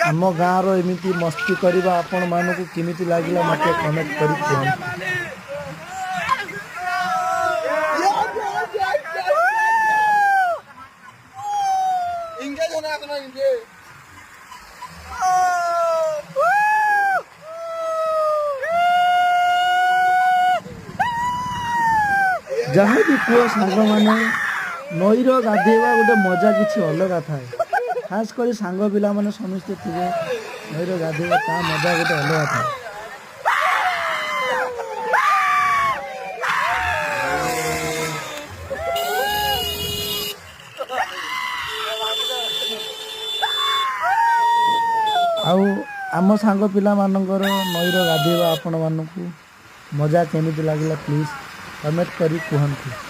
आम गाँव एमती मस्ती करवा आपण मानक केमिति लागला मत कमेंट कर जहाँ भी कह सांग मैंने नईर गाधेवा गोटे मजा किसी अलग थाए खास कर सांग पिला माने समस्ते थे नईर गाधेवा ता मजा गोटे अलग थाए। आउ आम सांग पिला मानकर नईर गाधेवा आपण मानक मजा केमिति लागला प्लीज कमेंट करी कहतु।